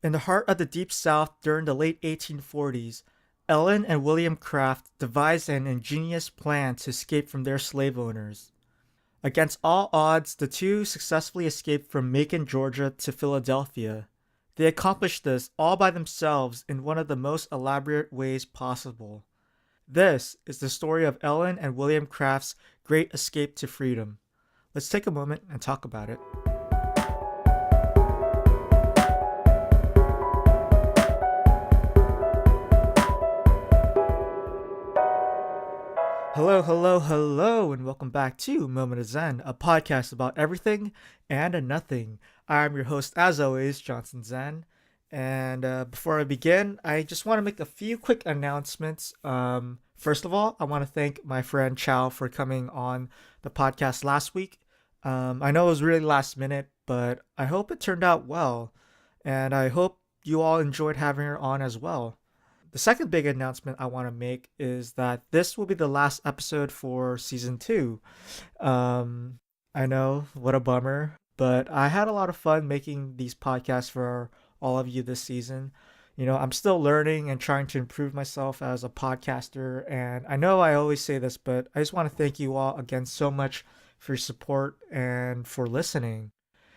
In the heart of the Deep South during the late 1840s, Ellen and William Craft devised an ingenious plan to escape from their slave owners. Against all odds, the two successfully escaped from Macon, Georgia to Philadelphia. They accomplished this all by themselves in one of the most elaborate ways possible. This is the story of Ellen and William Craft's great escape to freedom. Let's take a moment and talk about it. Hello, hello, hello, and welcome back to Moment of Zen, a podcast about everything and nothing. I'm your host, as always, Johnson Zen. And before I begin, I just want to make a few quick announcements. First of all, I want to thank my friend Chow for coming on the podcast last week. I know it was really last minute, but I hope it turned out well. And I hope you all enjoyed having her on as well. The second big announcement I want to make is that this will be the last episode for season 2. I know, what a bummer, but I had a lot of fun making these podcasts for all of you this season. I'm still learning and trying to improve myself as a podcaster, and I know I always say this, but I just want to thank you all again so much for your support and for listening.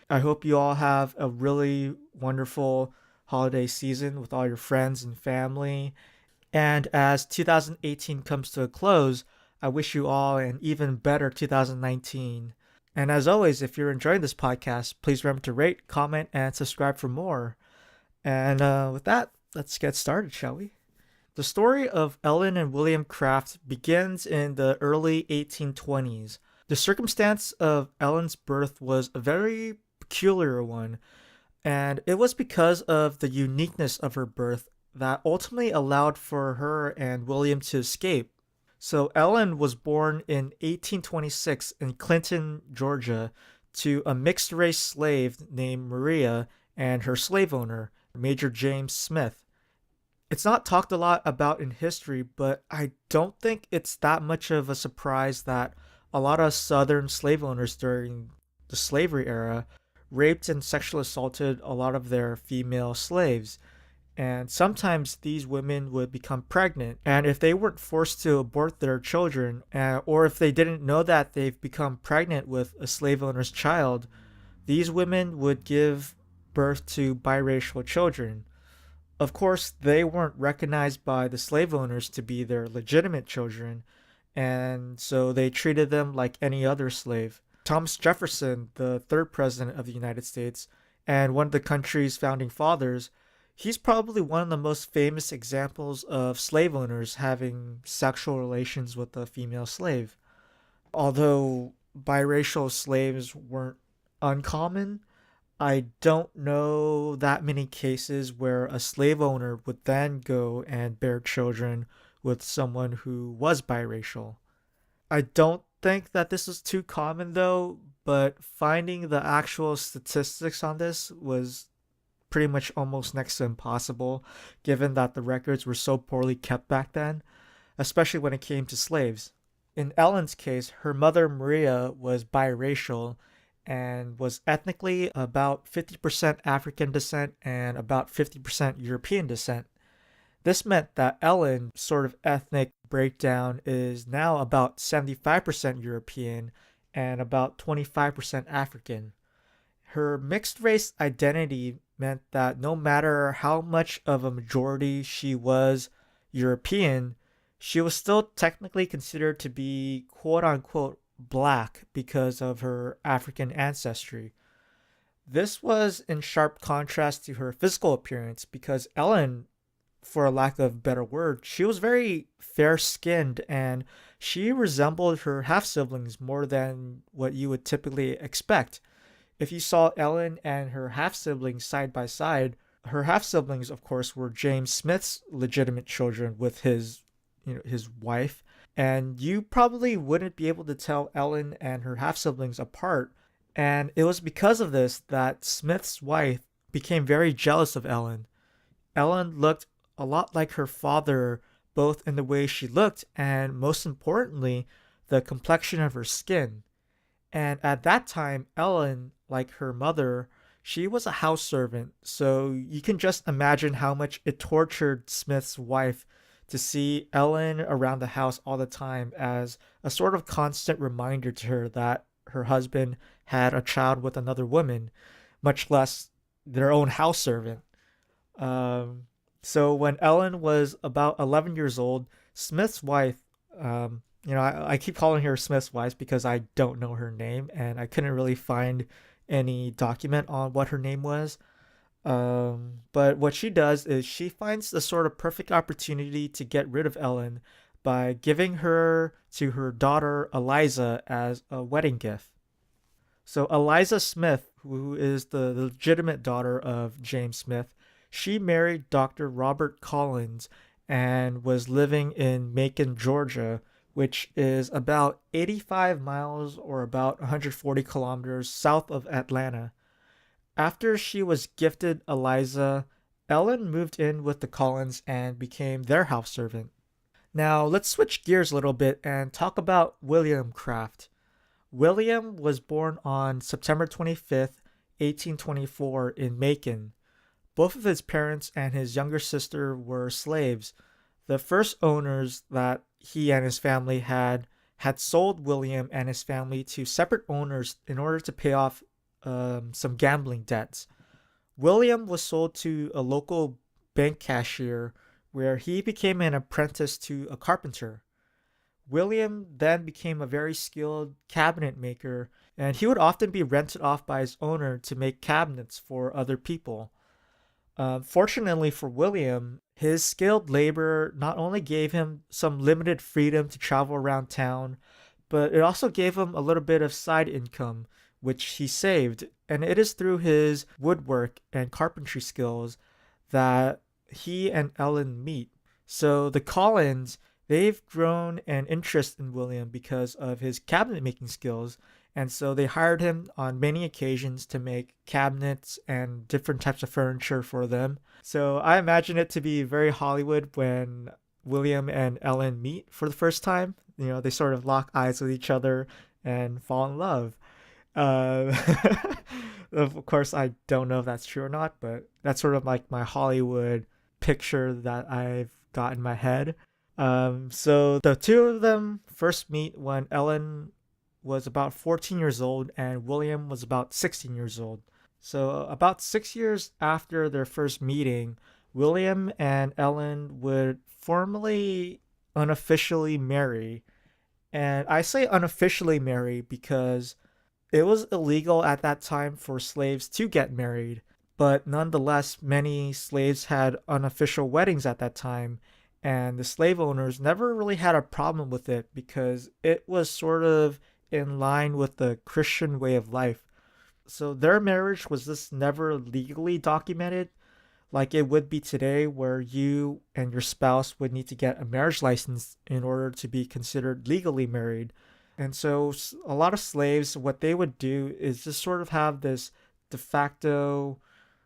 I hope you all have a really wonderful holiday season with all your friends and family. And as 2018 comes to a close, I wish you all an even better 2019. And as always, if you're enjoying this podcast, please remember to rate, comment, and subscribe for more. And with that, let's get started, shall we? The story of Ellen and William Craft begins in the early 1820s. The circumstance of Ellen's birth was a very peculiar one, and it was because of the uniqueness of her birth that ultimately allowed for her and William to escape. So Ellen was born in 1826 in Clinton, Georgia, to a mixed race slave named Maria and her slave owner, Major James Smith. It's not talked a lot about in history, but I don't think it's that much of a surprise that a lot of Southern slave owners during the slavery era raped and sexually assaulted a lot of their female slaves. And sometimes these women would become pregnant. And if they weren't forced to abort their children, or if they didn't know that they've become pregnant with a slave owner's child, these women would give birth to biracial children. Of course, they weren't recognized by the slave owners to be their legitimate children, and so they treated them like any other slave. Thomas Jefferson, the third president of the United States and one of the country's founding fathers, he's probably one of the most famous examples of slave owners having sexual relations with a female slave. Although biracial slaves weren't uncommon, I don't know that many cases where a slave owner would then go and bear children with someone who was biracial. I don't think that this is too common though, but finding the actual statistics on this was pretty much almost next to impossible, given that the records were so poorly kept back then, especially when it came to slaves. In Ellen's case, her mother Maria was biracial and was ethnically about 50% African descent and about 50% European descent. This meant that Ellen's sort of ethnic breakdown is now about 75% European and about 25% African. Her mixed race identity meant that no matter how much of a majority she was European, she was still technically considered to be quote unquote black because of her African ancestry. This was in sharp contrast to her physical appearance because Ellen, for a lack of a better word, she was very fair skinned and she resembled her half siblings more than what you would typically expect. If you saw Ellen and her half siblings side by side, her half siblings, of course, were James Smith's legitimate children with his wife, and you probably wouldn't be able to tell Ellen and her half siblings apart. And it was because of this that Smith's wife became very jealous of Ellen. Ellen looked a lot like her father, both in the way she looked and, most importantly, the complexion of her skin. And at that time, Ellen, like her mother, She was a house servant, so you can just imagine how much it tortured Smith's wife to see Ellen around the house all the time as a sort of constant reminder to her that her husband had a child with another woman, much less their own house servant. Um, so when Ellen was about 11 years old, Smith's wife, I keep calling her Smith's wife because I don't know her name and I couldn't really find any document on what her name was. But what she does is she finds the sort of perfect opportunity to get rid of Ellen by giving her to her daughter Eliza as a wedding gift. So Eliza Smith, who is the legitimate daughter of James Smith, she married Dr. Robert Collins and was living in Macon, Georgia, which is about 85 miles or about 140 kilometers south of Atlanta. After she was gifted Eliza, Ellen moved in with the Collins and became their house servant. Now, let's switch gears a little bit and talk about William Craft. William was born on September 25th, 1824, in Macon. Both of his parents and his younger sister were slaves. The first owners that he and his family had sold William and his family to separate owners in order to pay off some gambling debts. William was sold to a local bank cashier where he became an apprentice to a carpenter. William then became a very skilled cabinet maker, and he would often be rented off by his owner to make cabinets for other people. Fortunately for William, his skilled labor not only gave him some limited freedom to travel around town, but it also gave him a little bit of side income, which he saved. And it is through his woodwork and carpentry skills that he and Ellen meet. So the Collins, they've grown an interest in William because of his cabinet making skills, and so they hired him on many occasions to make cabinets and different types of furniture for them. So I imagine it to be very Hollywood when William and Ellen meet for the first time. They sort of lock eyes with each other and fall in love. Uh, of course, I don't know if that's true or not, but that's sort of like my Hollywood picture that I've got in my head. So the two of them first meet when Ellen was about 14 years old and William was about 16 years old. So about 6 years after their first meeting, William and Ellen would formally unofficially marry. And I say unofficially marry because it was illegal at that time for slaves to get married, but nonetheless, many slaves had unofficial weddings at that time, and the slave owners never really had a problem with it because it was sort of in line with the Christian way of life. So their marriage was just never legally documented like it would be today, where you and your spouse would need to get a marriage license in order to be considered legally married. And so a lot of slaves, what they would do is just sort of have this de facto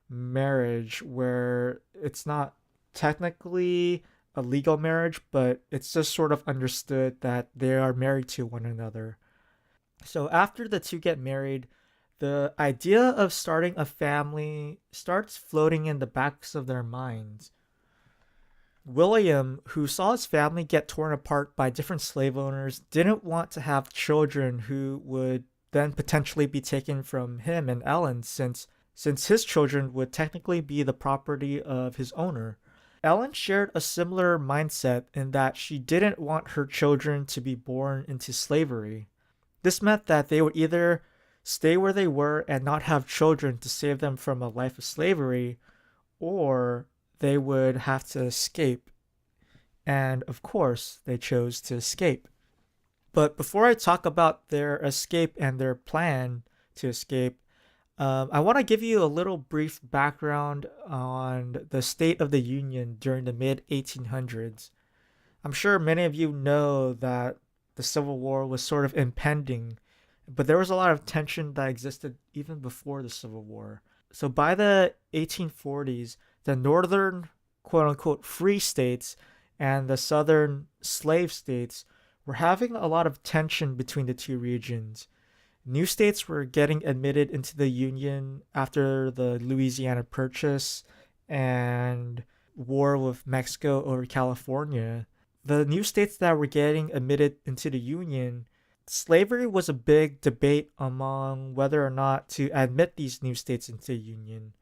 marriage where it's not technically a legal marriage, but it's just sort of understood that they are married to one another. So after the two get married, the idea of starting a family starts floating in the backs of their minds. William, who saw his family get torn apart by different slave owners, didn't want to have children who would then potentially be taken from him and Ellen, since his children would technically be the property of his owner. Ellen shared a similar mindset in that she didn't want her children to be born into slavery. This meant that they would either stay where they were and not have children to save them from a life of slavery, or they would have to escape. And of course, they chose to escape. But before I talk about their escape and their plan to escape, I want to give you a little brief background on the state of the Union during the mid 1800s. I'm sure many of you know that the Civil War was sort of impending, but there was a lot of tension that existed even before the Civil War. So by the 1840s, the northern quote unquote free states and the southern slave states were having a lot of tension between the two regions. New states were getting admitted into the Union after the Louisiana Purchase and war with Mexico over California. The new states that were getting admitted into the Union, slavery was a big debate among whether or not to admit these new states into the Union.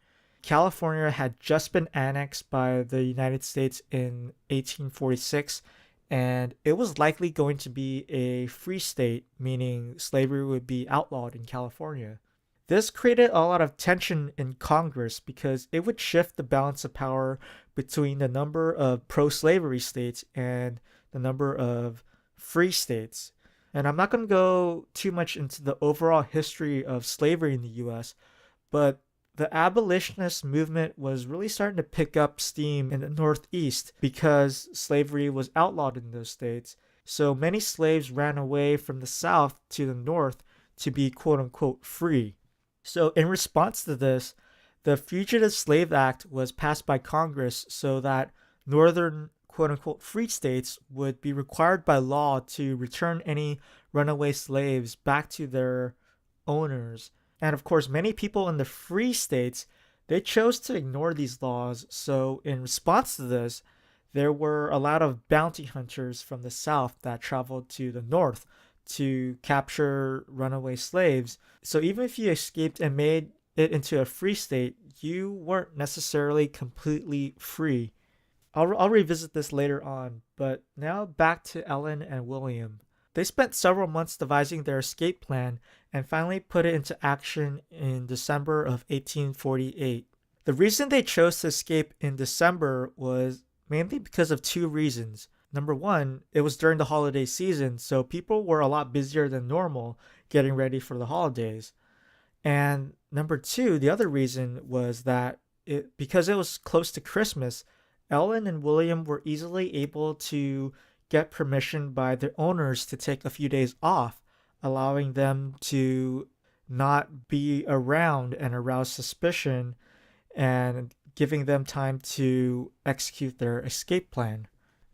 California had just been annexed by the United States in 1846, and it was likely going to be a free state, meaning slavery would be outlawed in California. This created a lot of tension in Congress because it would shift the balance of power between the number of pro slavery states and the number of free states. And I'm not going to go too much into the overall history of slavery in the US, but the abolitionist movement was really starting to pick up steam in the Northeast because slavery was outlawed in those states. So many slaves ran away from the South to the North to be quote unquote free. So, in response to this, the Fugitive Slave Act was passed by Congress so that northern quote unquote free states would be required by law to return any runaway slaves back to their owners. And of course, many people in the free states, they chose to ignore these laws. So, in response to this, there were a lot of bounty hunters from the South that traveled to the North to capture runaway slaves. So even if you escaped and made it into a free state, you weren't necessarily completely free. I'll revisit this later on, but now back to Ellen and William. They spent several months devising their escape plan and finally put it into action in December of 1848. The reason they chose to escape in December was mainly because of two reasons. Number one, it was during the holiday season, so people were a lot busier than normal getting ready for the holidays. And number two, the other reason was that because it was close to Christmas, Ellen and William were easily able to get permission by their owners to take a few days off, allowing them to not be around and arouse suspicion and giving them time to execute their escape plan.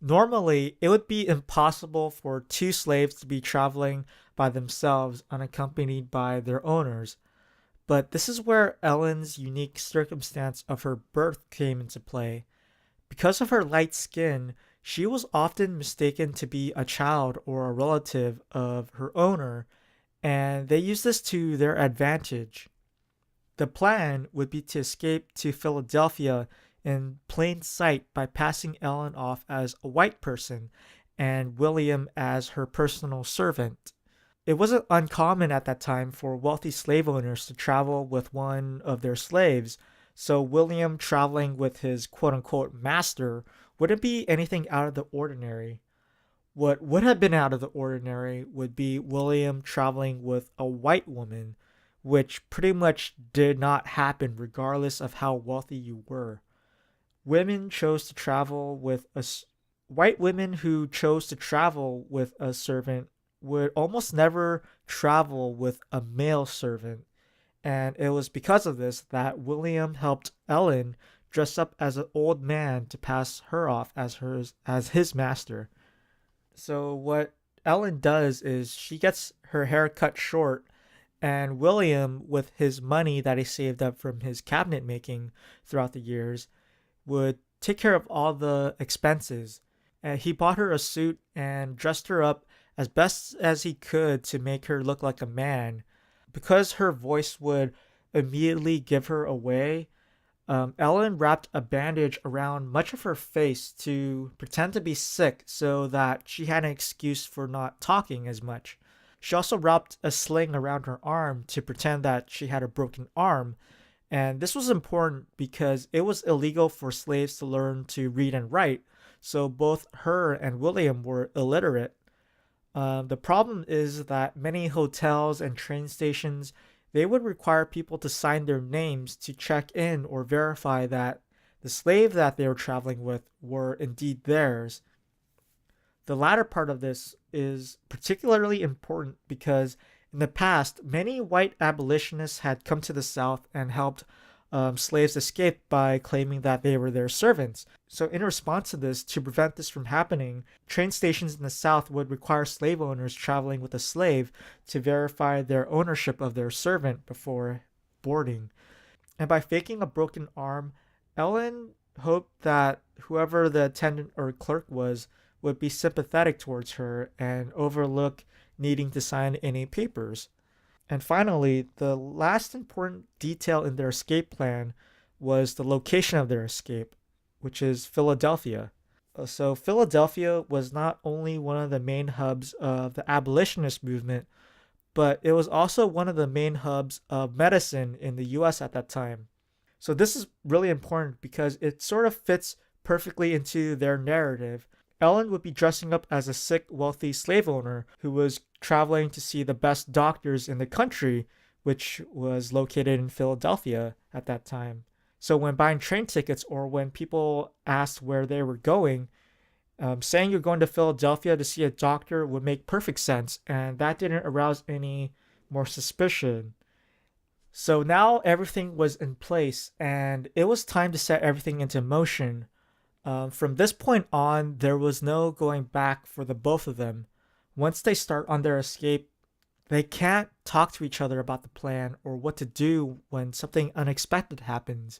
Normally, it would be impossible for two slaves to be traveling by themselves unaccompanied by their owners, but this is where Ellen's unique circumstance of her birth came into play. Because of her light skin, she was often mistaken to be a child or a relative of her owner, and they used this to their advantage. The plan would be to escape to Philadelphia in plain sight by passing Ellen off as a white person and William as her personal servant. It wasn't uncommon at that time for wealthy slave owners to travel with one of their slaves, so William traveling with his quote unquote master wouldn't be anything out of the ordinary. What would have been out of the ordinary would be William traveling with a white woman, which pretty much did not happen regardless of how wealthy you were. Women chose to travel with a white women who chose to travel with a servant would almost never travel with a male servant. And it was because of this that William helped Ellen dress up as an old man to pass her off as his master. So what Ellen does is she gets her hair cut short, and William, with his money that he saved up from his cabinet making throughout the years, would take care of all the expenses. He bought her a suit and dressed her up as best as he could to make her look like a man. Because her voice would immediately give her away, Ellen wrapped a bandage around much of her face to pretend to be sick so that she had an excuse for not talking as much. She also wrapped a sling around her arm to pretend that she had a broken arm. And this was important because it was illegal for slaves to learn to read and write, so both her and William were illiterate. The problem is that many hotels and train stations, they would require people to sign their names to check in or verify that the slave that they were traveling with were indeed theirs. The latter part of this is particularly important because in the past, many white abolitionists had come to the South and helped slaves escaped by claiming that they were their servants. So, in response to this, to prevent this from happening, train stations in the South would require slave owners traveling with a slave to verify their ownership of their servant before boarding. And by faking a broken arm, Ellen hoped that whoever the attendant or clerk was would be sympathetic towards her and overlook needing to sign any papers. And finally, the last important detail in their escape plan was the location of their escape, which is Philadelphia. So, Philadelphia was not only one of the main hubs of the abolitionist movement, but it was also one of the main hubs of medicine in the US at that time. So, this is really important because it sort of fits perfectly into their narrative. Ellen would be dressing up as a sick, wealthy slave owner who was traveling to see the best doctors in the country, which was located in Philadelphia at that time. So when buying train tickets or when people asked where they were going, saying you're going to Philadelphia to see a doctor would make perfect sense, and that didn't arouse any more suspicion. So now everything was in place, and it was time to set everything into motion. From this point on, there was no going back for the both of them. Once they start on their escape, they can't talk to each other about the plan or what to do when something unexpected happens.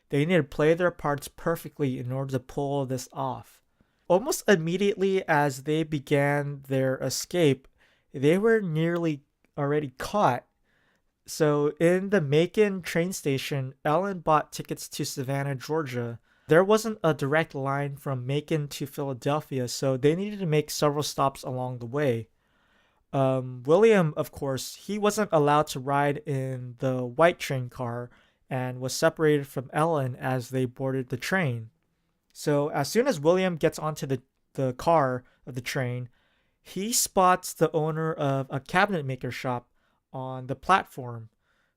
They need to play their parts perfectly in order to pull this off. Almost immediately as they began their escape, they were nearly already caught. So, in the Macon train station, Ellen bought tickets to Savannah, Georgia. There wasn't a direct line from Macon to Philadelphia, so they needed to make several stops along the way. William, of course, he wasn't allowed to ride in the white train car and was separated from Ellen as they boarded the train. So as soon as William gets onto the car of the train, he spots the owner of a cabinet maker shop on the platform,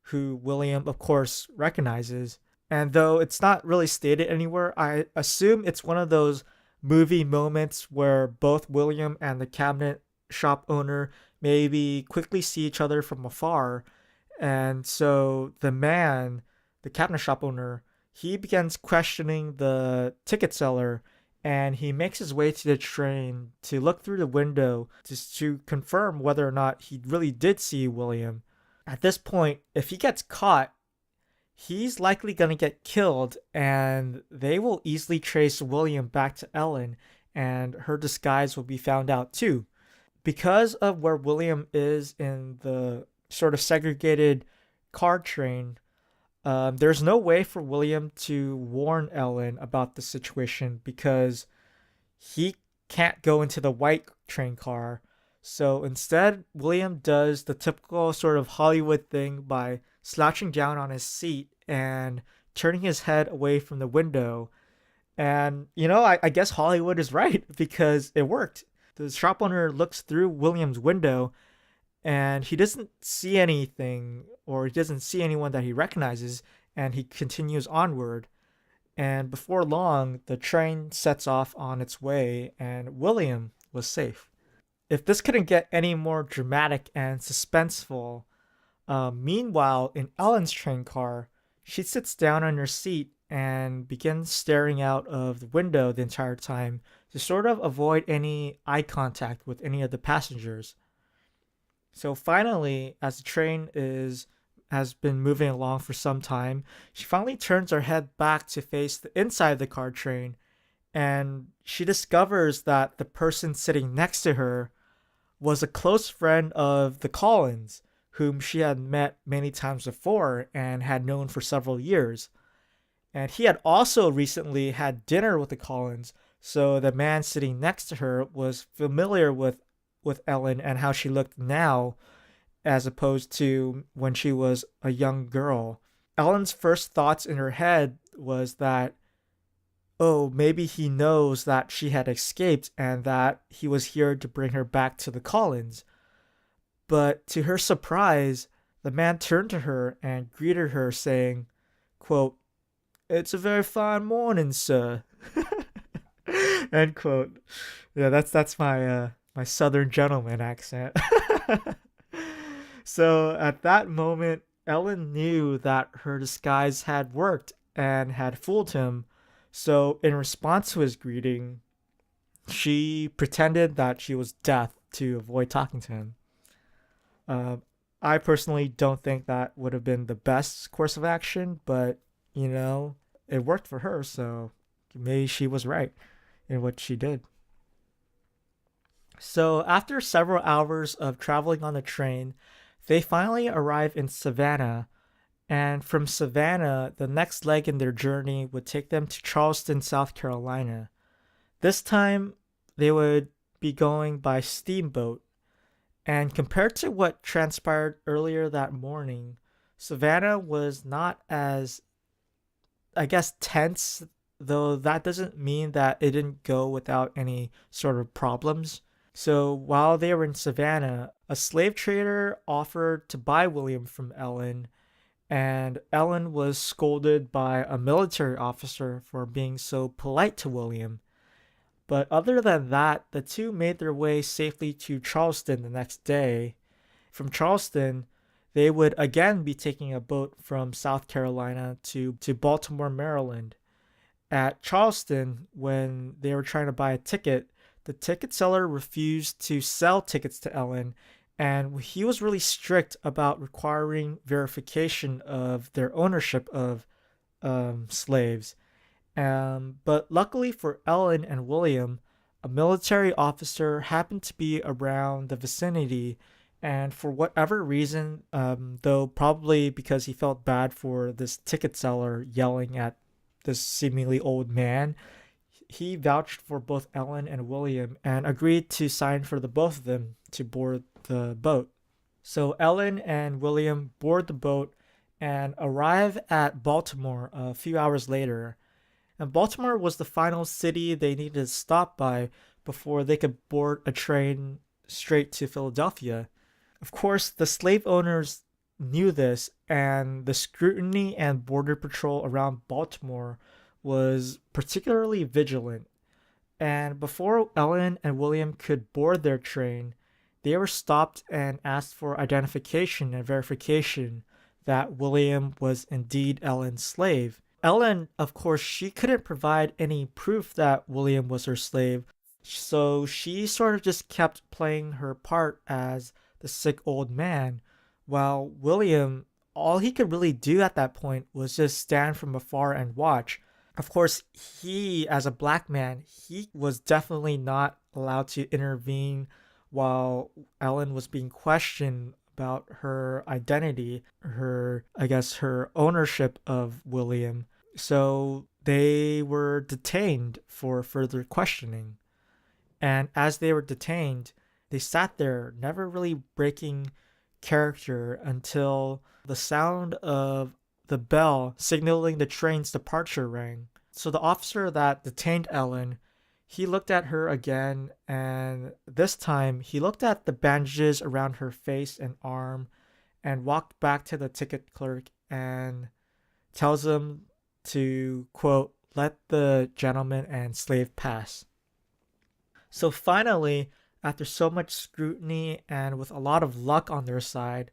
who William, of course, recognizes. And though it's not really stated anywhere, I assume it's one of those movie moments where both William and the cabinet shop owner maybe quickly see each other from afar. And so the cabinet shop owner, he begins questioning the ticket seller, and he makes his way to the train to look through the window just to confirm whether or not he really did see William. At this point, if he gets caught, he's likely going to get killed, and they will easily trace William back to Ellen, and her disguise will be found out too. Because of where William is in the sort of segregated car train, there's no way for William to warn Ellen about the situation because he can't go into the white train car. So instead, William does the typical sort of Hollywood thing by slouching down on his seat and turning his head away from the window. And, I guess Hollywood is right because it worked. The shop owner looks through William's window and he doesn't see anything, or he doesn't see anyone that he recognizes, and he continues onward. And before long, the train sets off on its way and William was safe. If this couldn't get any more dramatic and suspenseful, meanwhile, in Ellen's train car, she sits down on her seat and begins staring out of the window the entire time to sort of avoid any eye contact with any of the passengers. So finally, as the train has been moving along for some time, she finally turns her head back to face the inside of the car train, and she discovers that the person sitting next to her was a close friend of the Collins, whom she had met many times before and had known for several years. And he had also recently had dinner with the Collins, so the man sitting next to her was familiar with Ellen and how she looked now as opposed to when she was a young girl. Ellen's first thoughts in her head was that, oh, maybe he knows that she had escaped and that he was here to bring her back to the Collins. But to her surprise, the man turned to her and greeted her saying, quote, "It's a very fine morning, sir." End quote. Yeah, that's my Southern gentleman accent. So at that moment, Ellen knew that her disguise had worked and had fooled him, so in response to his greeting, she pretended that she was deaf to avoid talking to him. Uh, I personally don't think that would have been the best course of action, but you know, it worked for her, so maybe she was right in what she did. So, after several hours of traveling on the train, they finally arrive in Savannah, and from Savannah, the next leg in their journey would take them to Charleston, South Carolina. This time, they would be going by steamboat, and compared to what transpired earlier that morning, Savannah was not as, I guess, tense, though that doesn't mean that it didn't go without any sort of problems. So while they were in Savannah, a slave trader offered to buy William from Ellen, and Ellen was scolded by a military officer for being so polite to William. But other than that, the two made their way safely to Charleston the next day. From Charleston, they would again be taking a boat from South Carolina to Baltimore, Maryland. At Charleston, when they were trying to buy a ticket, the ticket seller refused to sell tickets to Ellen, and he was really strict about requiring verification of their ownership of slaves. But luckily for Ellen and William, a military officer happened to be around the vicinity, and for whatever reason, though probably because he felt bad for this ticket seller yelling at this seemingly old man, he vouched for both Ellen and William and agreed to sign for the both of them to board the boat. So Ellen and William board the boat and arrive at Baltimore a few hours later. And Baltimore was the final city they needed to stop by before they could board a train straight to Philadelphia. Of course, the slave owners knew this, and the scrutiny and border patrol around Baltimore was particularly vigilant. And before Ellen and William could board their train, they were stopped and asked for identification and verification that William was indeed Ellen's slave. Ellen, of course, she couldn't provide any proof that William was her slave, so she sort of just kept playing her part as the sick old man, while William, all he could really do at that point was just stand from afar and watch. Of course, he, as a black man, he was definitely not allowed to intervene while Ellen was being questioned about her identity, her, I guess, her ownership of William. So they were detained for further questioning. And as they were detained, they sat there, never really breaking character until the sound of the bell signaling the train's departure rang. So the officer that detained Ellen, he looked at her again, and this time he looked at the bandages around her face and arm and walked back to the ticket clerk and tells him to, quote, let the gentleman and slave pass. So finally, after so much scrutiny and with a lot of luck on their side,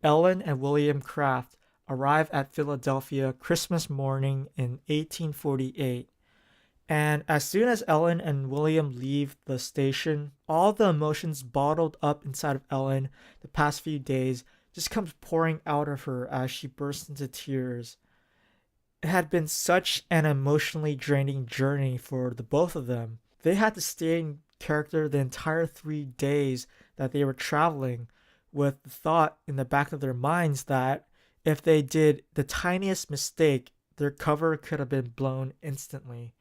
Ellen and William Craft arrive at Philadelphia Christmas morning in 1848. And as soon as Ellen and William leave the station, all the emotions bottled up inside of Ellen the past few days just comes pouring out of her as she bursts into tears. It had been such an emotionally draining journey for the both of them. They had to stay in character the entire 3 days that they were traveling, with the thought in the back of their minds that if they did the tiniest mistake, their cover could have been blown instantly.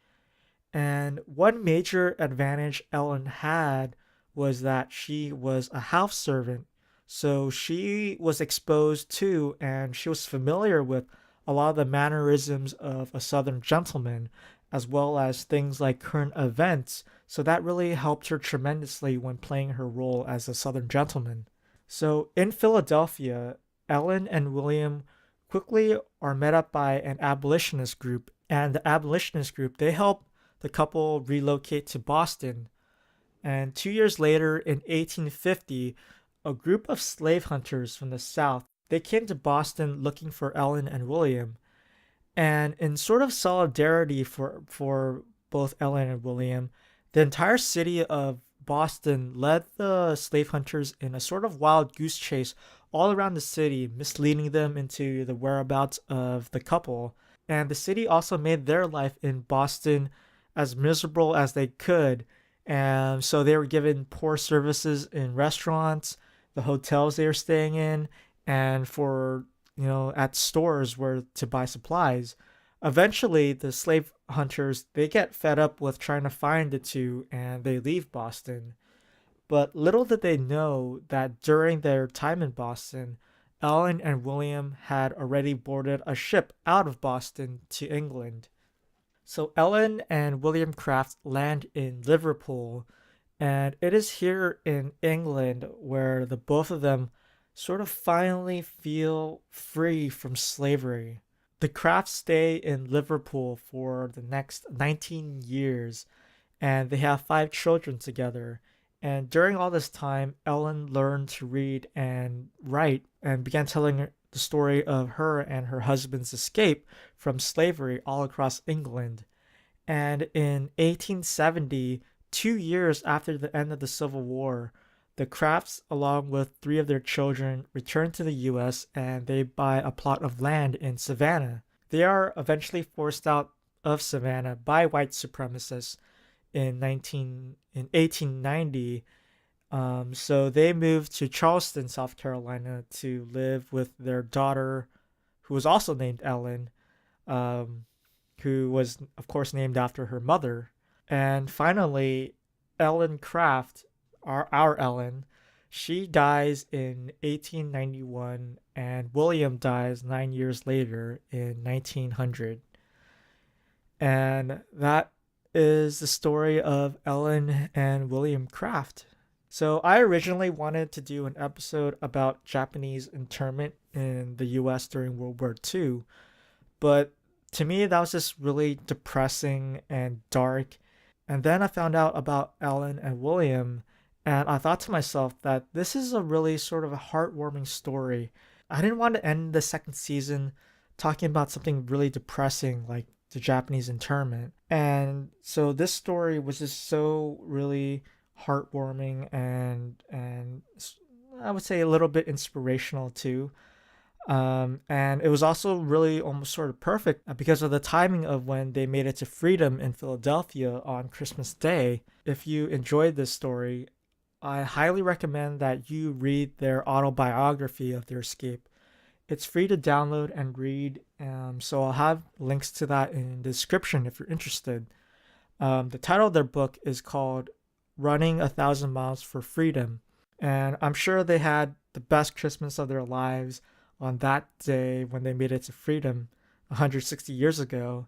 And one major advantage Ellen had was that she was a house servant. So she was exposed to and she was familiar with a lot of the mannerisms of a Southern gentleman, as well as things like current events. So that really helped her tremendously when playing her role as a Southern gentleman. So in Philadelphia, Ellen and William quickly are met up by an abolitionist group, and the abolitionist group, they help the couple relocate to Boston. And 2 years later, in 1850, a group of slave hunters from the South They came to Boston looking for Ellen and William, and in sort of solidarity for both Ellen and William, the entire city of Boston led the slave hunters in a sort of wild goose chase all around the city, misleading them into the whereabouts of the couple. And the city also made their life in Boston as miserable as they could. And so they were given poor services in restaurants, the hotels they were staying in, and for, at stores where to buy supplies. Eventually, the slave hunters, they get fed up with trying to find the two and they leave Boston. But little did they know that during their time in Boston, Ellen and William had already boarded a ship out of Boston to England. So Ellen and William Craft land in Liverpool, and it is here in England where the both of them sort of finally feel free from slavery. The Crafts stay in Liverpool for the next 19 years, and they have 5 children together. And during all this time, Ellen learned to read and write and began telling the story of her and her husband's escape from slavery all across England. And in 1870, 2 years after the end of the Civil War, the Crafts, along with 3 of their children, return to the US and they buy a plot of land in Savannah. They are eventually forced out of Savannah by white supremacists in 1890. So they moved to Charleston, South Carolina, to live with their daughter, who was also named Ellen, um, who was, of course, named after her mother. And finally, Ellen Craft, our Ellen, she dies in 1891, and William dies 9 years later in 1900. And that is the story of Ellen and William Craft. So I originally wanted to do an episode about Japanese internment in the US during World War II, but to me that was just really depressing and dark. And then I found out about Ellen and William, and I thought to myself that this is a really sort of a heartwarming story. I didn't want to end the second season talking about something really depressing like the Japanese internment. And so this story was just so really heartwarming and I would say a little bit inspirational too. And it was also really almost sort of perfect because of the timing of when they made it to freedom in Philadelphia on Christmas Day. If you enjoyed this story, I highly recommend that you read their autobiography of their escape. It's free to download and read, so I'll have links to that in the description if you're interested. The title of their book is called Running 1,000 Miles for Freedom, and I'm sure they had the best Christmas of their lives on that day when they made it to freedom 160 years ago.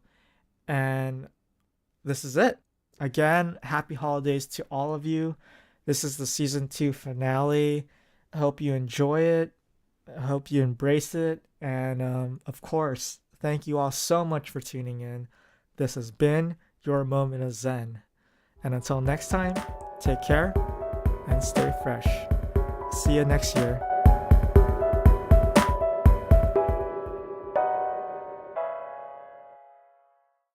And this is it. Again, happy holidays to all of you. This is the season 2 finale. I hope you enjoy it. I hope you embrace it. And of course, thank you all so much for tuning in. This has been your moment of Zen. And until next time, take care and stay fresh. See you next year.